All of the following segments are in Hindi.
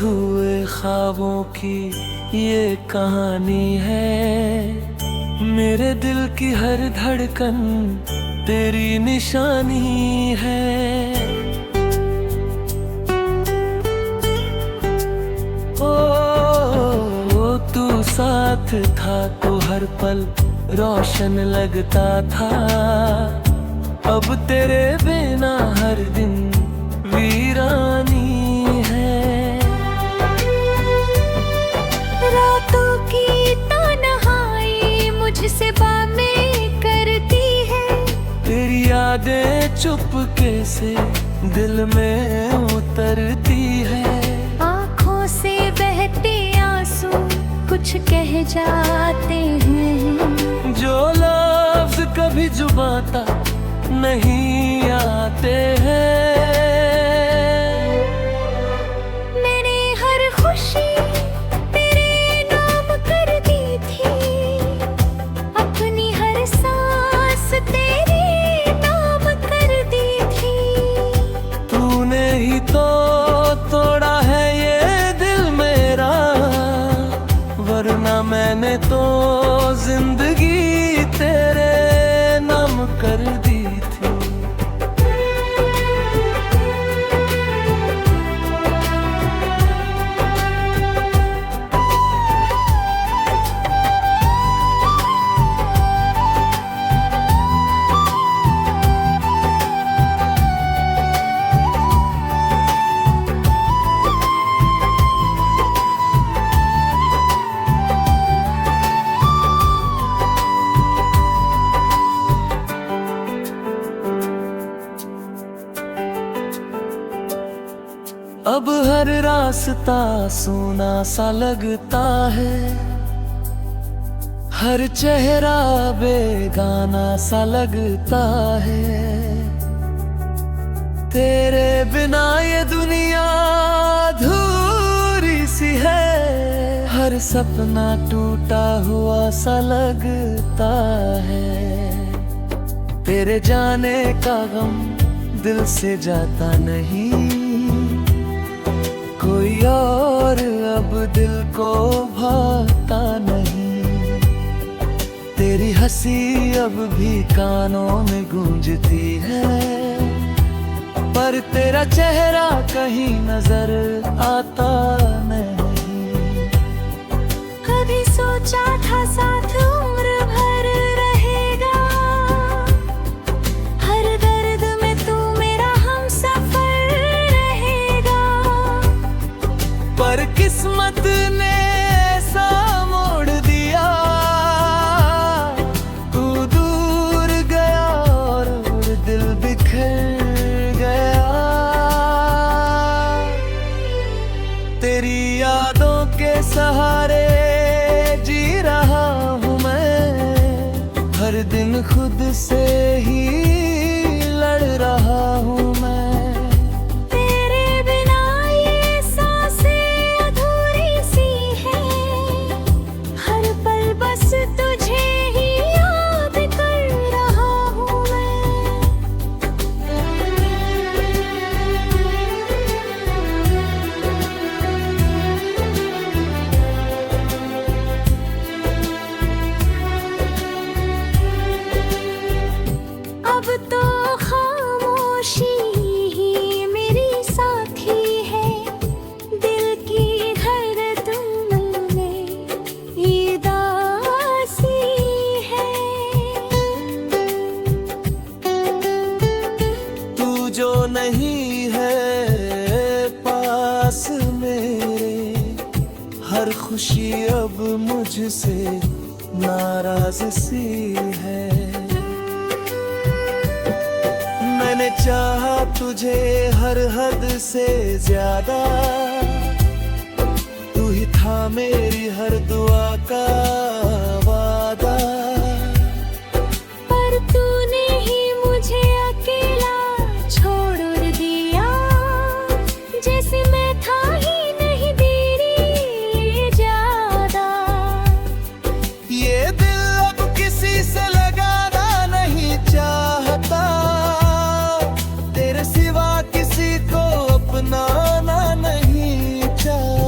हुए ख्वाबों की ये कहानी है। मेरे दिल की हर धड़कन तेरी निशानी है। ओ तू साथ था तो हर पल रोशन लगता था। अब तेरे बिना हर दिन वीरानी है। रातों की तन्हाई मुझसे बातें करती है। तेरी यादें चुपके से दिल में उतरती है। आँखों से बहते आंसू कुछ कह जाते हैं, जो लफ्ज कभी जुबां तक नहीं आते हैं। मैंने हर खुशी तेरे नाम कर दी थी, अपनी हर सांस तेरे नाम कर दी थी। तूने ही तो तोड़ा है ये दिल मेरा, वरना मैंने तो जिंदगी तेरे नाम कर दी थी। अब हर रास्ता सोना सा लगता है, हर चेहरा बेगाना सा लगता है। तेरे बिना ये दुनिया अधूरी सी है, हर सपना टूटा हुआ सा लगता है। तेरे जाने का गम दिल से जाता नहीं, कोई और अब दिल को भाता नहीं। तेरी हंसी अब भी कानों में गूंजती है, पर तेरा चेहरा कहीं नजर आता नहीं। कभी सोचा था साथ उम्र भर रहेगा, हर दर्द में तू मेरा हमसफर रहेगा। पर किस्मत ने ऐसा मोड़ दिया, तू दूर गया और दिल बिखर गया। तेरी यादों के सहारे जी रहा हूँ मैं, हर दिन खुद से ही लड़ रहा हूँ मैं। तुझे ही याद कर रहा हूँ मैं। अब तो खामोशी ही मेरी साथी है, दिल की धड़कन में ये दासी है। तू जो नहीं है पास मेरे, हर खुशी अब मुझसे नाराज सी है। मैंने चाहा तुझे हर हद से ज्यादा, तू ही था मेरी हर दुआ का वादा। पर तूने ही मुझे अकेला छोड़ दिया, जैसे मैं था ही नहीं तेरी ज्यादा। ये दिल अब किसी से लगाना नहीं चाहता, तेरे सिवा किसी को अपनाना नहीं चाहता।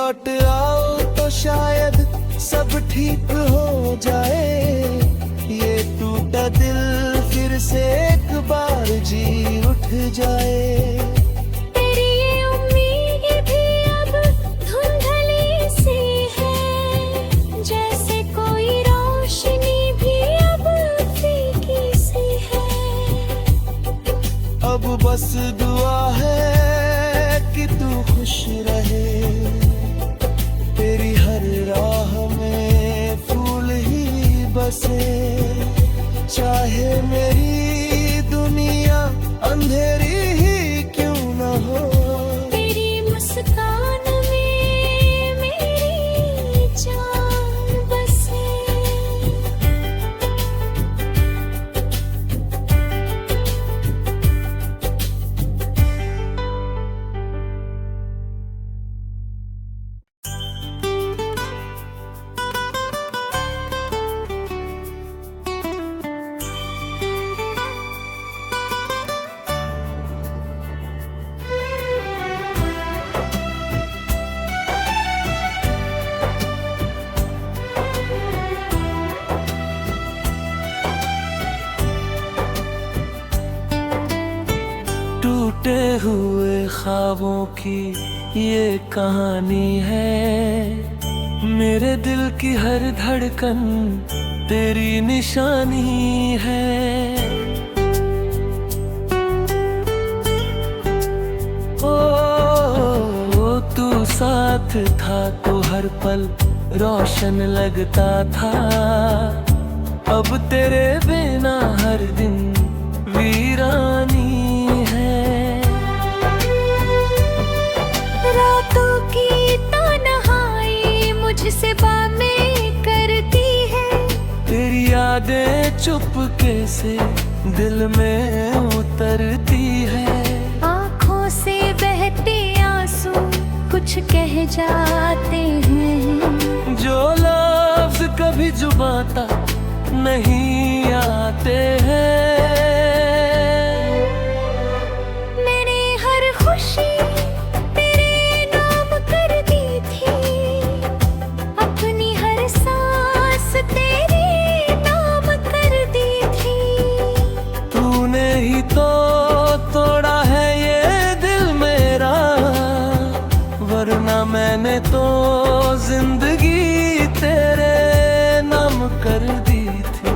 लौट आओ तो शायद सब ठीक हो जाए। ये टूटा दिल फिर से एक बार जी उठ जाए। तेरी ये उम्मीद भी अब धुंधली सी है, जैसे कोई रोशनी भी अब फीकी सी है। अब बस दुआ है कि तू खुश रहे। तेरी हर राह में फूल ही बसे, चाहे मेरी दुनिया अंधेरी ही क्यों न हो। तेरी मुस्कान में मेरी जान बसे। टूटे हुए ख्वाबों की ये कहानी है। मेरे दिल की हर धड़कन तेरी निशानी है। ओ तू साथ था तो हर पल रोशन लगता था। अब तेरे बिना हर दिन वीरानी है। रातों की तन्हाई मुझसे बातें करती है। तेरी यादें चुपके से दिल में उतरती है। आँखों से बहते आंसू कुछ कह जाते हैं, जो लफ्ज कभी जुबां तक नहीं आते हैं। मैंने हर खुशी तेरे नाम कर दी थी, अपनी हर सांस तेरे नाम कर दी थी। तूने ही तो तोड़ा है ये दिल मेरा, वरना मैंने तो जिंदगी तेरे नाम कर दी थी।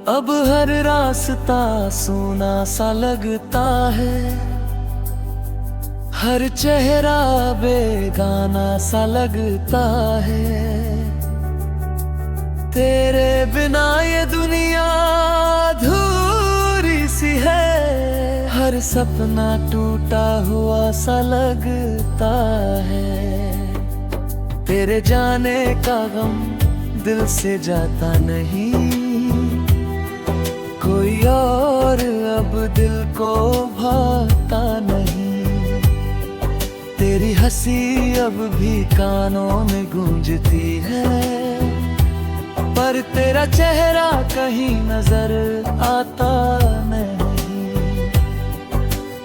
अब हर रास्ता सोना सा लगता है, हर चेहरा बेगाना सा लगता है। तेरे बिना ये दुनिया अधूरी सी है, हर सपना टूटा हुआ सा लगता है। तेरे जाने का गम दिल से जाता नहीं, कोई और अब दिल को भाता नहीं। तेरी हंसी अब भी कानों में गूंजती है, पर तेरा चेहरा कहीं नजर आता नहीं।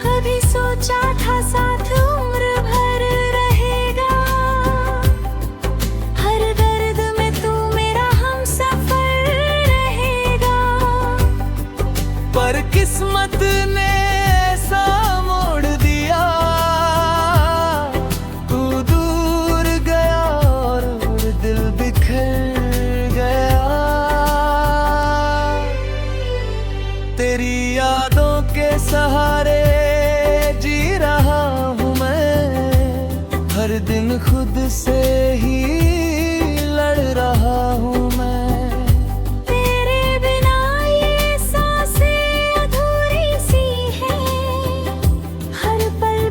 कभी सोचा था साथ उम्र भर रहेगा, हर दर्द में तू मेरा हमसफर रहेगा। पर किस्मत ने ऐसा मोड़ दिया, तू दूर गया और दिल बिखर गया। तेरी यादों के सहारे जी रहा हूँ मैं, हर दिन खुद से ही लड़ रहा हूँ मैं। तेरे बिना ये सांसें अधूरी सी है, हर पल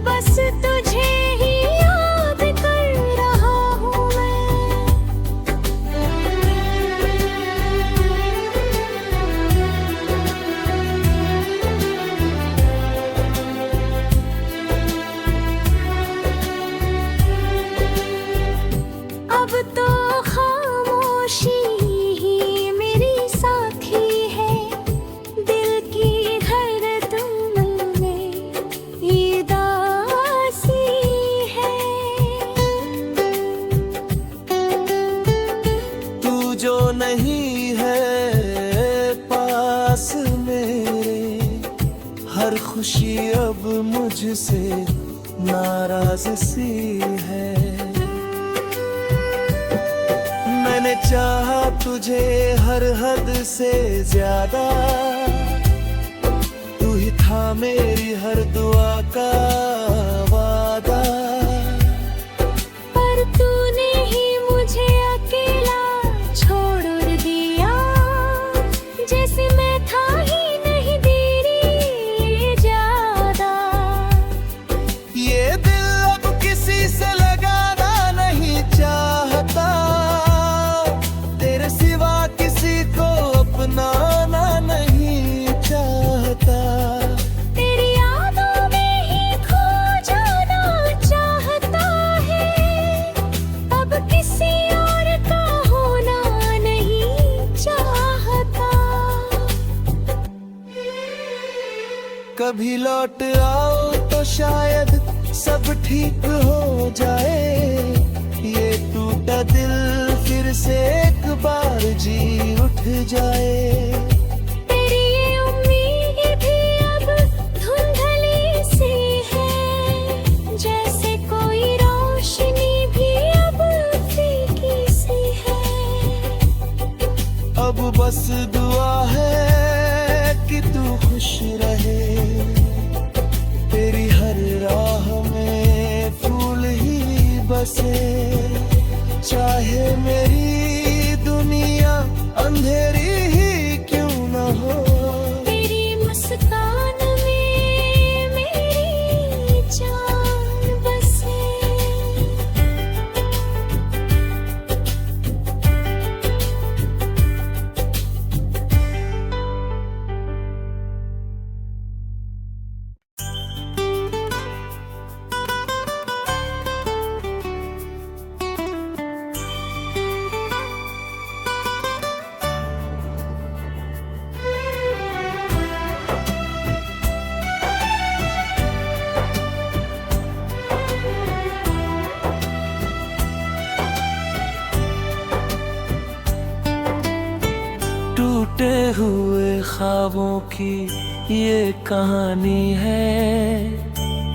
खुशी अब मुझसे नाराज सी है। मैंने चाहा तुझे हर हद से ज्यादा, तू ही था मेरी हर दुआ का वादा। पर तूने ही मुझे अकेला छोड़ दिया, जैसे मैं था ही नहीं तेरी ज्यादा। ये दिल अब किसी से लगाना नहीं चाहता, तेरे सिवा किसी को अपनाना नहीं चाहता। तेरी यादों में ही खो जाना चाहता है, अब किसी और का होना नहीं चाहता। कभी लौट आओ तो शायद सब ठीक हो जाए, ये टूटा दिल फिर से एक बार जी उठ जाए। तेरी ये उम्मीद भी अब धुंधली सी है, जैसे कोई रोशनी भी अब फीकी सी है। अब बस दुआ है कि तू खुश रहे, तेरी हर राह में फूल ही बसे। चाहे मेरी दुनिया अंधेरी ही क्यों न हो, तेरी मुस्कान में मेरी जान बसे। टूटे हुए ख्वाबों की ये कहानी है,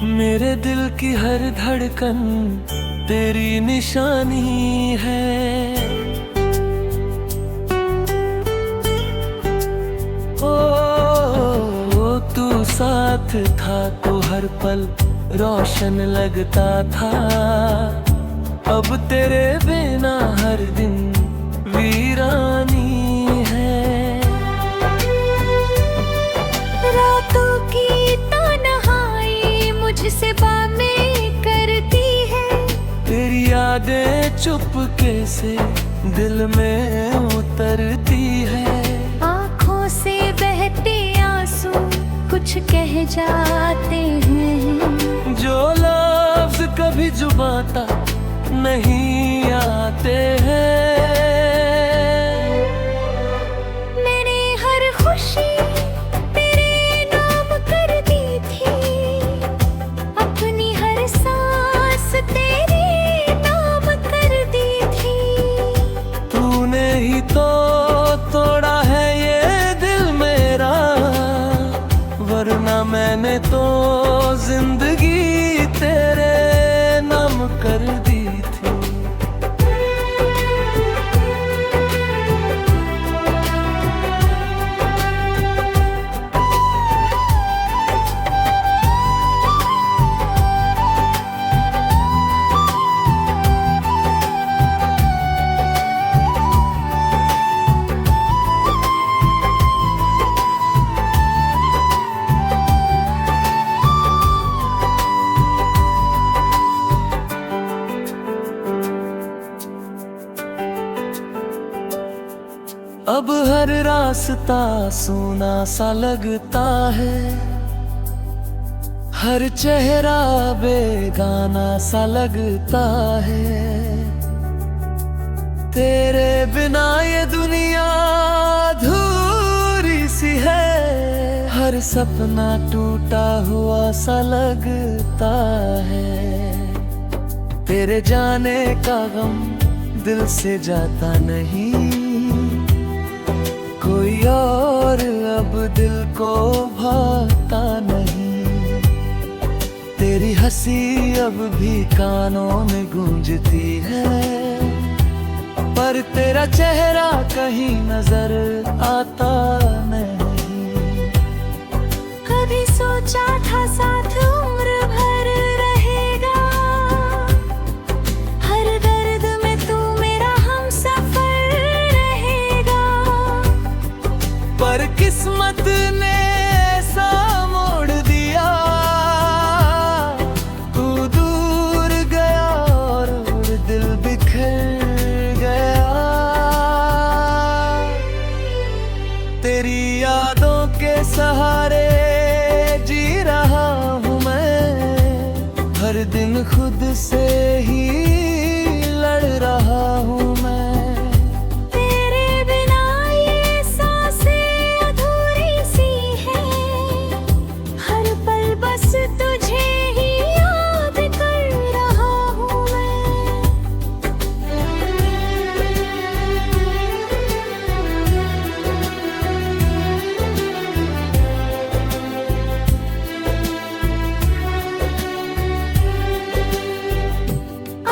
मेरे दिल की हर धड़कन तेरी निशानी है। ओ तू साथ था तो हर पल रोशन लगता था, अब तेरे बिना हर दिन वीरानी है। रातों की तन्हाई मुझसे बातें करती है, तेरी यादें चुपके से दिल में उतरती है। आँखों से बहते आंसू कुछ कह जाते हैं, जो लफ्ज कभी जुबां तक नहीं आते हैं। मैंने हर खुशी तेरे नाम कर दी थी, अपनी हर सांस तेरे नाम कर दी थी। तूने ही तो तोड़ा है ये दिल मेरा, वरना मैंने तो जिंदगी तेरे नाम कर दी थी। अब हर रास्ता सोना सा लगता है, हर चेहरा बेगाना सा लगता है। तेरे बिना ये दुनिया अधूरी सी है, हर सपना टूटा हुआ सा लगता है। तेरे जाने का गम दिल से जाता नहीं, कोई और अब दिल को भाता नहीं। तेरी हंसी अब भी कानों में गूंजती है, पर तेरा चेहरा कहीं नजर आता नहीं। कभी सोचा था साथ उम्र भर रहेगा, हर दर्द में तू मेरा हमसफर रहेगा। पर किस्मत ने ऐसा मोड़ दिया, तू दूर गया और दिल बिखर गया। तेरी यादों के सहारे जी रहा हूँ मैं, हर दिन खुद से ही लड़ रहा हूँ मैं। तेरे बिना ये सांसें अधूरी सी है, हर पल बस तुझे ही याद कर रहा हूँ मैं।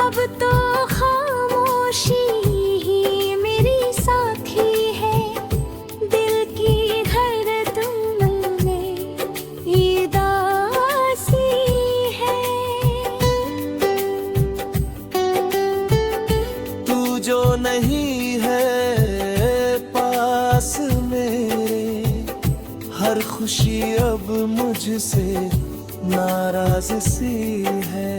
अब तो खामोशी ही मेरी साथी है, दिल की धड़कन में ये दासी है। तू जो नहीं है पास मेरे, हर खुशी अब मुझसे नाराज सी है।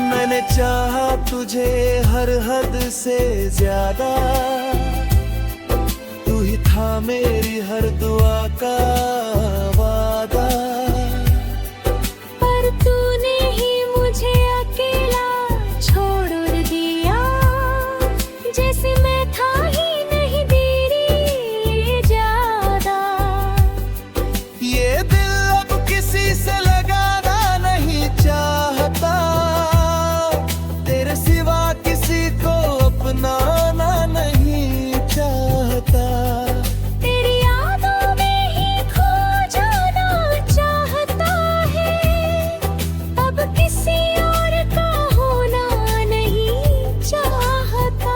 मैंने चाहा तुझे हर हद से ज्यादा, तू ही था मेरी हर दुआ का वादा। पर तूने ही मुझे अकेला छोड़ दिया, जैसे मैं था ही नहीं तेरी ज्यादा। ये दिल अब किसी से लगाना नहीं चाहता, तेरे सिवा किसी को अपनाना नहीं चाहता। तेरी यादों में ही खो जाना चाहता है, अब किसी और का होना नहीं चाहता।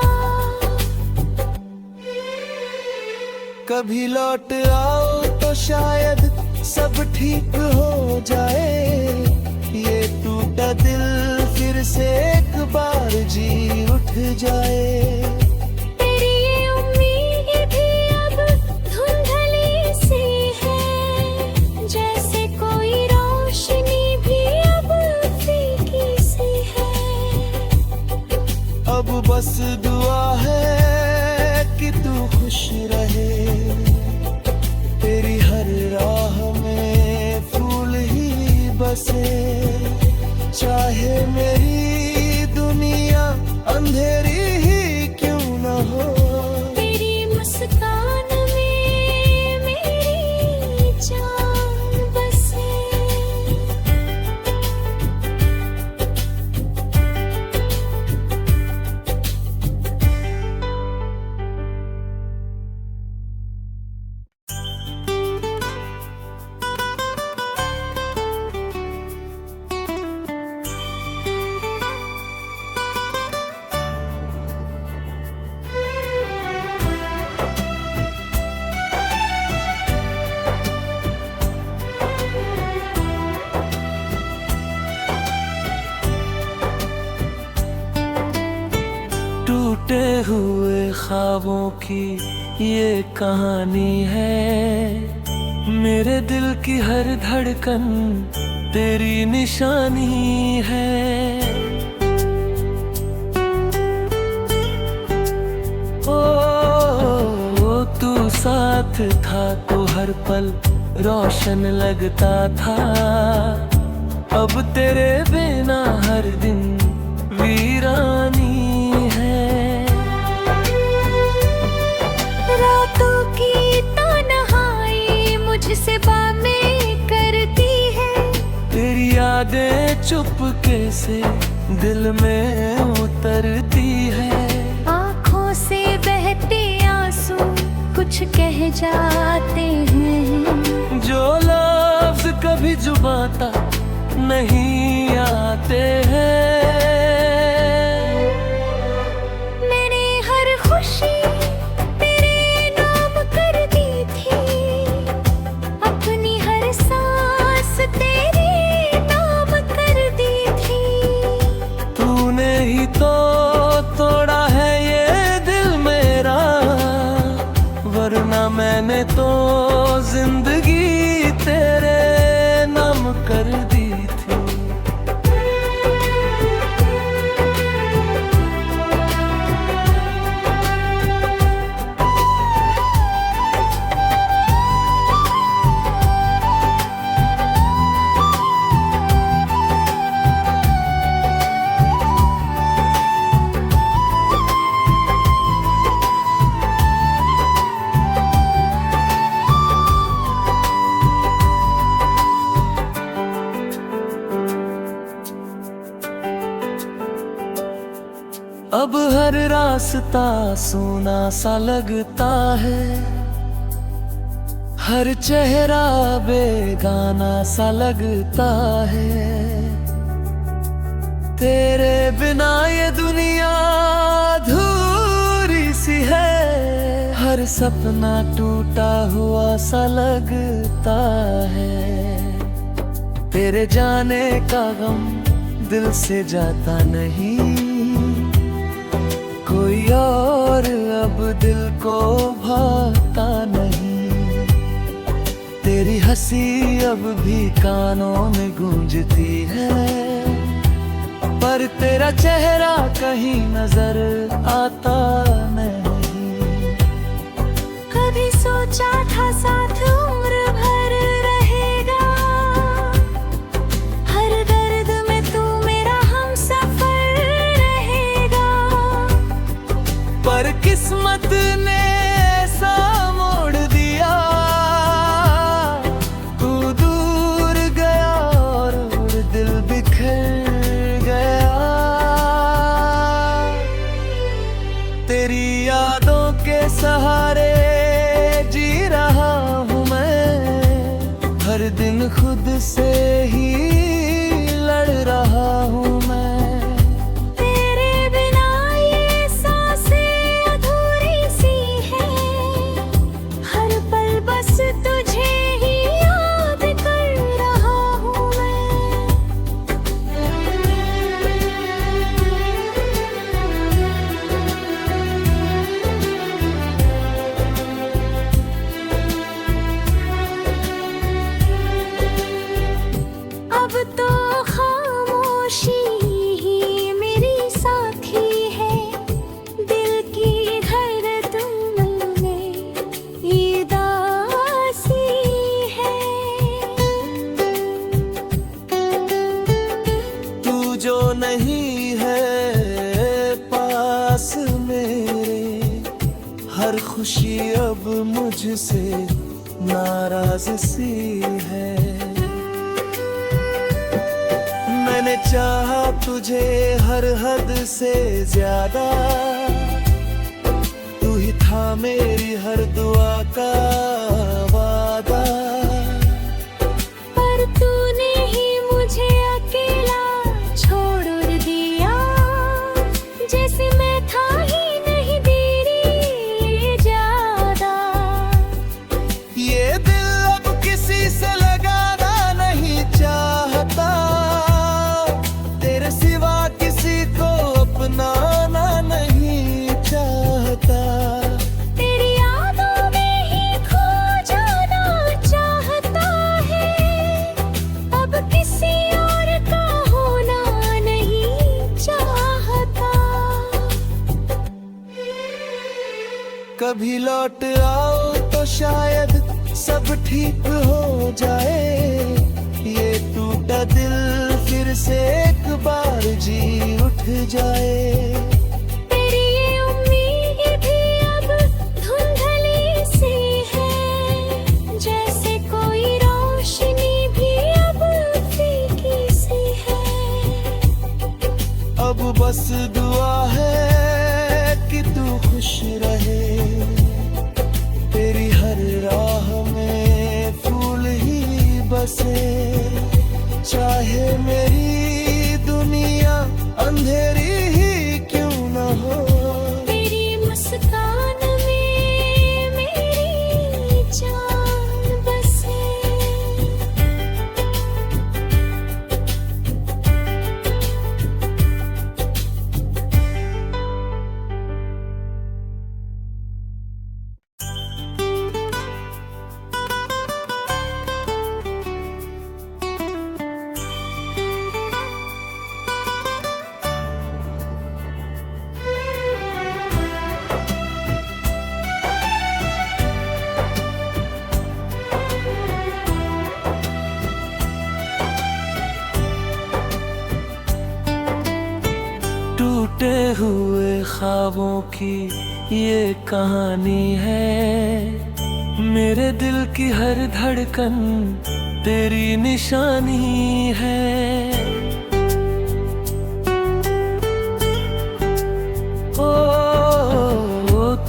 कभी लौट आओ तो शायद सब ठीक हो जाए, ये टूटा दिल फिर से एक बार जी उठ जाए। तेरी ये उम्मीद भी अब धुंधली सी है, जैसे कोई रोशनी भी अब फीकी सी है। अब बस दुआ है कि तू खुश रहे, तेरी हर राह में फूल ही बसे। चाहे मेरी दुनिया अंधेरी ही क्यों न हो, तेरी मुस्कान में मेरी जान बसे। टूटे हुए ख्वाबों की ये कहानी है, मेरे दिल की हर धड़कन तेरी निशानी है। ओ तू साथ था तो हर पल रोशन लगता था, अब तेरे बिना हर दिन वीरानी है। रातों की तन्हाई मुझसे बातें करती है, तेरी यादें चुपके से दिल में उतरती है। आँखों से बहती कुछ कह जाते हैं, जो लफ्ज कभी जुबां तक नहीं आते हैं। मैंने हर खुशी तेरे नाम कर दी थी, अपनी हर सांस तेरे नाम कर दी थी। तूने ही तो तोड़ा है ये दिल मेरा, वरना मैंने तो जिंदगी तेरे नाम कर दी थी। अब हर रास्ता सूना सा लगता है, हर चेहरा बेगाना सा लगता है। तेरे बिना ये दुनिया अधूरी सी है, हर सपना टूटा हुआ सा लगता है। तेरे जाने का गम दिल से जाता नहीं, कोई और अब दिल को भाता नहीं। तेरी हंसी अब भी कानों में गूंजती है, पर तेरा चेहरा कहीं नजर आता नहीं। कभी सोचा था साथ उम्र भर रहेगा, हर दर्द में तू मेरा हमसफर रहेगा। पर किस्मत ने ऐसा मोड़ दिया, तू दूर गया और दिल बिखर गया। तेरी यादों के सहारे जी रहा हूँ मैं, हर दिन खुद से ही लड़ रहा हूँ मैं। तेरे बिना ये सांसें अधूरी सी हैं, हर पल बस तुझे ही याद कर रहा हूँ मैं। अब तो खामोशी ही मेरी साथी है, दिल की धड़कन में ये दासी है। तू जो नहीं है पास मेरे, हर खुशी अब मुझसे नाराज सी है। मैंने चाहा तुझे हर हद से ज्यादा, तू ही था मेरी हर दुआ का वादा। पर तूने ही मुझे अकेला छोड़ दिया, जैसे मैं था ही नहीं तेरी ज्यादा। ये दिल अब किसी से लगाना नहीं चाहता, तेरे सिवा किसी को अपनाना नहीं चाहता। तेरी यादों में ही खो जाना चाहता है, अब किसी और का होना नहीं चाहता। कभी लौट आओ तो शायद सब ठीक हो जाए, ये टूटा दिल फिर से एक बार जी उठ जाए। तेरी ये उम्मीद भी अब धुंधली सी है, जैसे कोई रोशनी भी अब फीकी सी है। अब बस दुआ है कि तू खुश रहे, बसे, चाहे मेरी दुनिया अंधेरी ही क्यों न हो। तेरी मुस्कान में मेरी जान बसे। टूटे हुए ख्वाबों की ये कहानी है, मेरे दिल की हर धड़कन तेरी निशानी है। ओ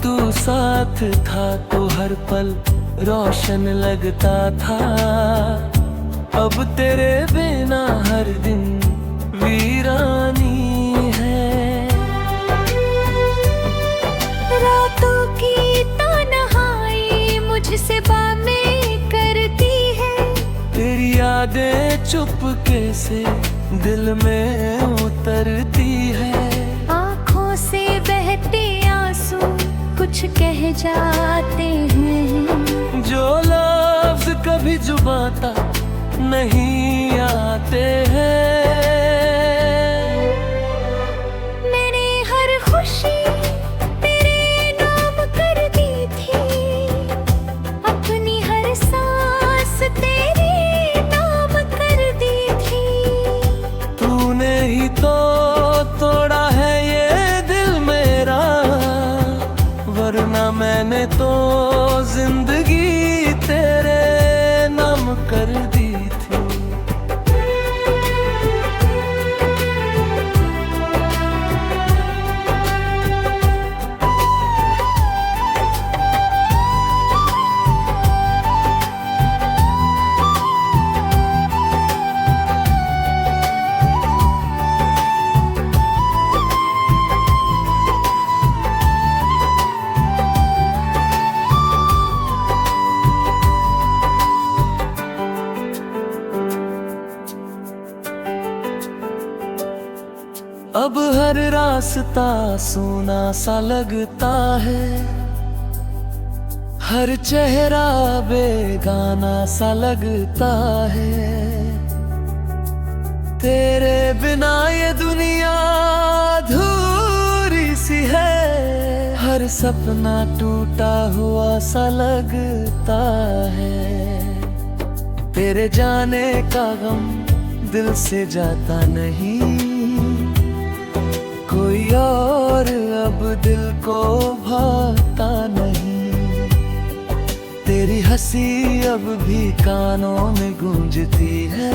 तू साथ था तो हर पल रोशन लगता था, अब तेरे बिना हर दिन वीरानी है। रातों की तन्हाई मुझसे बातें करती है, तेरी यादें चुपके से दिल में उतरती है। आँखों से बहते आंसू कुछ कह जाते हैं, जो लफ्ज कभी जुबां तक नहीं आते हैं। मैंने हर खुशी तेरे नाम कर दी थी, अपनी हर सांस तेरे नाम कर दी थी। तूने ही तो तोड़ा है ये दिल मेरा, वरना मैंने तो जिंदगी तेरे नाम कर दी थी। अब हर रास्ता सोना सा लगता है, हर चेहरा बेगाना सा लगता है। तेरे बिना ये दुनिया अधूरी सी है, हर सपना टूटा हुआ सा लगता है। तेरे जाने का गम दिल से जाता नहीं, कोई और अब दिल को भाता नहीं। तेरी हंसी अब भी कानों में गूंजती है,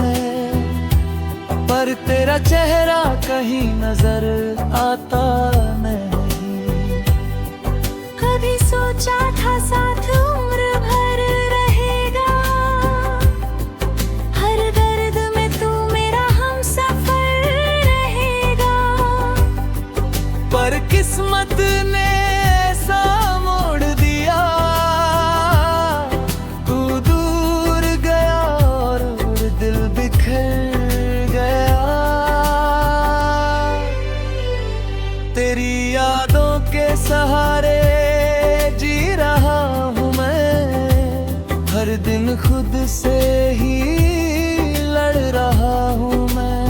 पर तेरा चेहरा कहीं नजर आता नहीं। कभी सोचा था साथ उम्र भर रहेगा, हर दर्द में तू मेरा हमसफर रहेगा। पर किस्मत ने ऐसा मोड़ दिया, तू दूर गया और दिल बिखर गया। तेरी यादों के सहारे जी रहा हूँ मैं, हर दिन खुद से ही लड़ रहा हूँ मैं।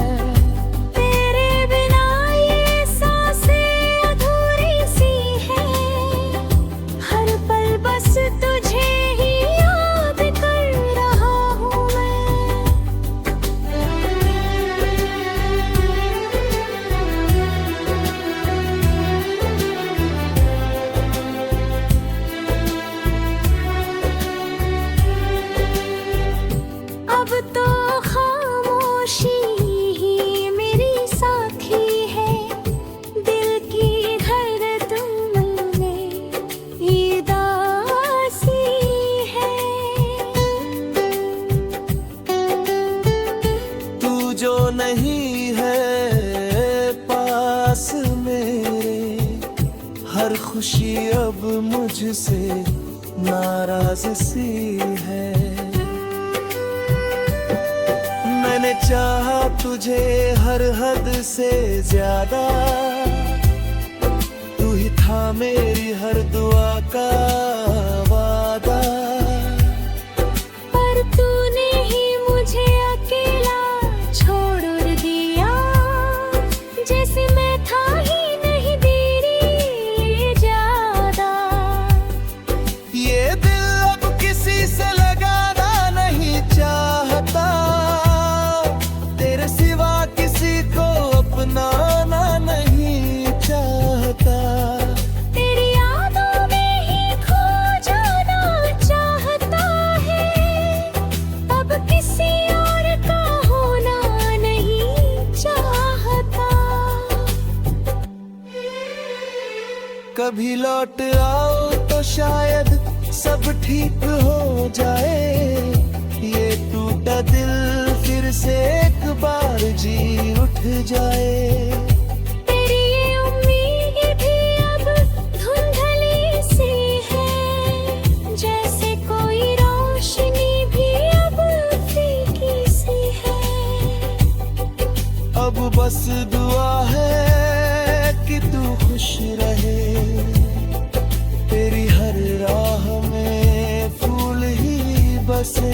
तेरे बिना ये सांसें अधूरी सी हैं, हर पल बस तुझे ही याद कर रहा हूँ मैं। खुशी अब मुझसे नाराज सी है। मैंने चाहा तुझे हर हद से ज्यादा, तू ही था मेरी हर दुआ का वादा। पर तूने ही मुझे अकेला छोड़ और दिया, जैसे मैं था ही नहीं तेरी ज्यादा। ये दिल अब किसी से लगाना नहीं चाहता, तेरे सिवा किसी को अपनाना नहीं चाहता। तेरी यादों में ही खो जाना चाहता है, अब किसी और का होना नहीं चाहता। कभी लौट आओ तो शायद सब ठीक हो जाए, ये टूटा दिल फिर से एक बार जी उठ जाए। तेरी ये उम्मीद भी अब धुंधली सी है, जैसे कोई रोशनी भी अब फीकी सी है। अब बस दुआ है कि तू खुश रहे, तेरी हर राह में फूल ही बसे।